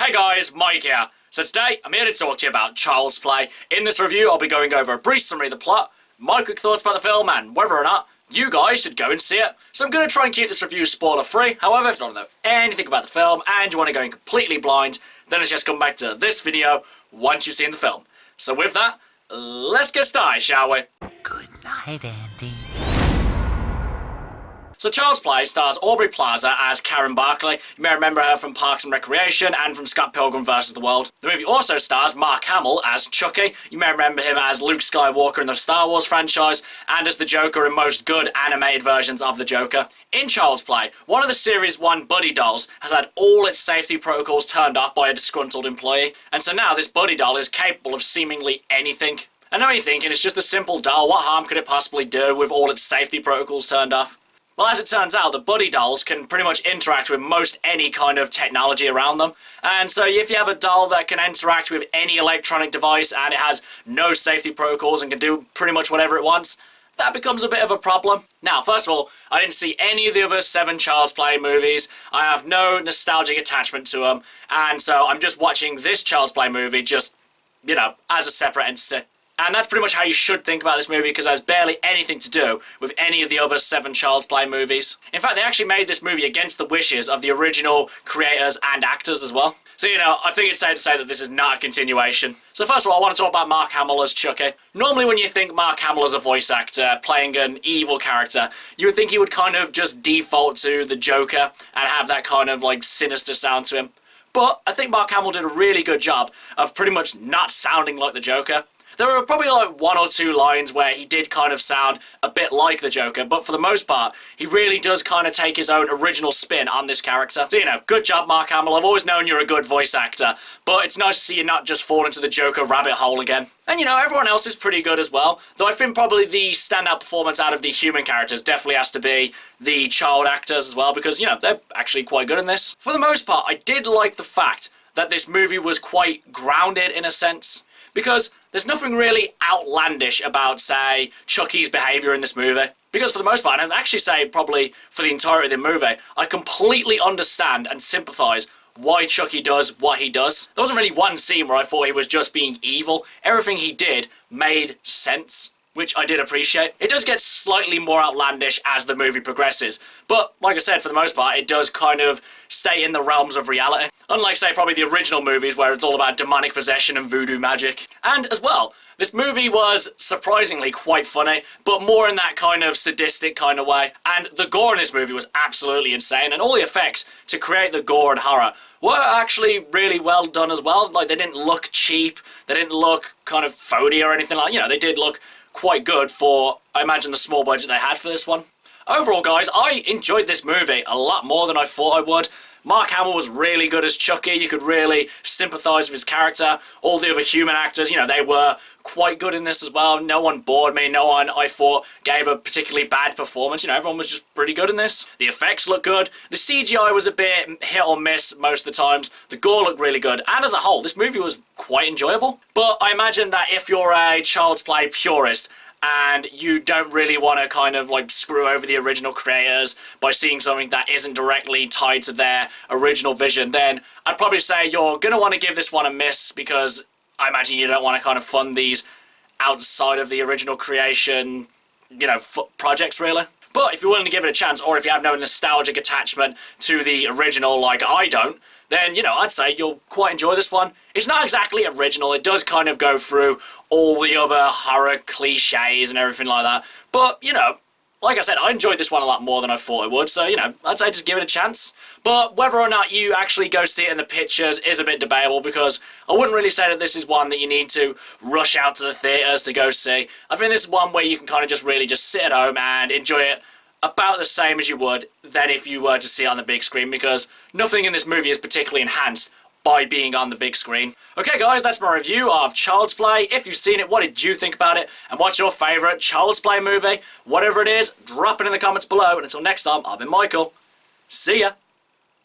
Hey guys, Mike here. So today, I'm here to talk to you about Child's Play. In this review, I'll be going over a brief summary of the plot, my quick thoughts about the film, and whether or not you guys should go and see it. So I'm going to try and keep this review spoiler-free. However, if you don't know anything about the film, and you want to go in completely blind, then it's just come back to this video once you've seen the film. So with that, let's get started, shall we? Good night, Andy. So Child's Play stars Aubrey Plaza as Karen Barclay. You may remember her from Parks and Recreation and from Scott Pilgrim vs. the World. The movie also stars Mark Hamill as Chucky. You may remember him as Luke Skywalker in the Star Wars franchise and as the Joker in most good animated versions of the Joker. In Child's Play, one of the Series 1 Buddy dolls has had all its safety protocols turned off by a disgruntled employee, and so now this Buddy doll is capable of seemingly anything. I know you're thinking it's just a simple doll, what harm could it possibly do with all its safety protocols turned off? Well, as it turns out, the Buddy dolls can pretty much interact with most any kind of technology around them. And so if you have a doll that can interact with any electronic device and it has no safety protocols and can do pretty much whatever it wants, that becomes a bit of a problem. Now, first of all, I didn't see any of the other 7 Child's Play movies. I have no nostalgic attachment to them. And so I'm just watching this Child's Play movie just, you know, as a separate entity. And that's pretty much how you should think about this movie, because it has barely anything to do with any of the other 7 Child's Play movies. In fact, they actually made this movie against the wishes of the original creators and actors as well. So, you know, I think it's safe to say that this is not a continuation. So first of all, I want to talk about Mark Hamill as Chucky. Normally when you think Mark Hamill as a voice actor playing an evil character, you would think he would kind of just default to the Joker and have that kind of, like, sinister sound to him. But I think Mark Hamill did a really good job of pretty much not sounding like the Joker. There were probably like 1 or 2 lines where he did kind of sound a bit like the Joker, but for the most part, he really does kind of take his own original spin on this character. So, you know, good job, Mark Hamill. I've always known you're a good voice actor, but it's nice to see you not just fall into the Joker rabbit hole again. And, you know, everyone else is pretty good as well, though I think probably the standout performance out of the human characters definitely has to be the child actors as well, because, you know, they're actually quite good in this. For the most part, I did like the fact that this movie was quite grounded in a sense, because there's nothing really outlandish about, say, Chucky's behaviour in this movie. Because for the most part, and I'd actually say probably for the entirety of the movie, I completely understand and sympathise why Chucky does what he does. There wasn't really one scene where I thought he was just being evil. Everything he did made sense, which I did appreciate. It does get slightly more outlandish as the movie progresses, but like I said, for the most part, it does kind of stay in the realms of reality. Unlike, say, probably the original movies where it's all about demonic possession and voodoo magic. And as well, this movie was surprisingly quite funny, but more in that kind of sadistic kind of way. And the gore in this movie was absolutely insane, and all the effects to create the gore and horror were actually really well done as well. Like, they didn't look cheap, they didn't look kind of phony or anything like, you know, they did look quite good for, I imagine, the small budget they had for this one. Overall, guys, I enjoyed this movie a lot more than I thought I would. Mark Hamill was really good as Chucky. You could really sympathise with his character. All the other human actors, you know, they were quite good in this as well. No one bored me. No one, I thought, gave a particularly bad performance. You know, everyone was just pretty good in this. The effects looked good. The CGI was a bit hit or miss most of the times. The gore looked really good. And as a whole, this movie was quite enjoyable. But I imagine that if you're a Child's Play purist, and you don't really want to kind of like screw over the original creators by seeing something that isn't directly tied to their original vision, then I'd probably say you're going to want to give this one a miss, because I imagine you don't want to kind of fund these outside of the original creation, you know, projects really. But if you're willing to give it a chance, or if you have no nostalgic attachment to the original like I don't, then, you know, I'd say you'll quite enjoy this one. It's not exactly original. It does kind of go through all the other horror cliches and everything like that. But, you know, like I said, I enjoyed this one a lot more than I thought I would. So, you know, I'd say just give it a chance. But whether or not you actually go see it in the pictures is a bit debatable, because I wouldn't really say that this is one that you need to rush out to the theatres to go see. I think this is one where you can kind of just really just sit at home and enjoy it about the same as you would than if you were to see it on the big screen, because nothing in this movie is particularly enhanced by being on the big screen. Okay guys, that's my review of Child's Play. If you've seen it, what did you think about it? And what's your favourite Child's Play movie? Whatever it is, drop it in the comments below. And until next time, I've been Michael. See ya!